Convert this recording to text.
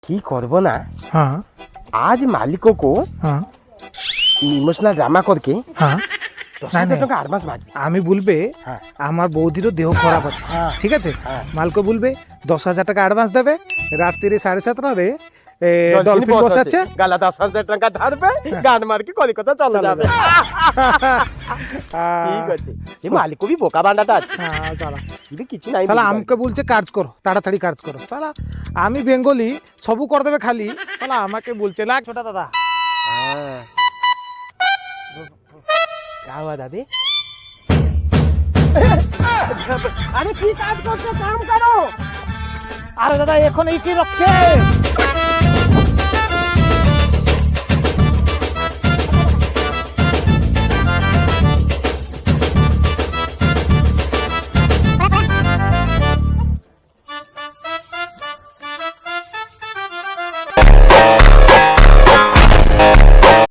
কি করব না हाँ आज मालिकों को हाँ ইমোশনাল ড্রামা করকে हाँ 10,000 টাকা অ্যাডভান্স মাগি আমি বলবে হ্যাঁ আমার বৌদিরও দেহ খারাপ আছে হ্যাঁ ঠিক আছে হ্যাঁ মালকে বলবে 10,000 টাকা অ্যাডভান্স দেবে রাত্রি 7:30 রে ডলফিন বস আছে গালা 10,000 টাকা ধারবে গান মারকে কলিকাতা চলে যাবে ঠিক আছে সে মালিকও भी বোকা বান্ডাটা আছে হ্যাঁ সালা কিন্তু কিছু নাই সালা আমাকে বলছে কাজ করো তাড়াতাড়ি কাজ করো সালা আমি বেঙ্গলি সবু করে দেবে খালি সালা আমাকে বলছে লাগ ছোটা দাদা হ্যাঁ क्या हुआ दादी আরে কি কাজ করছো কাম করো আরে দাদা এখন এই কি রক্ষে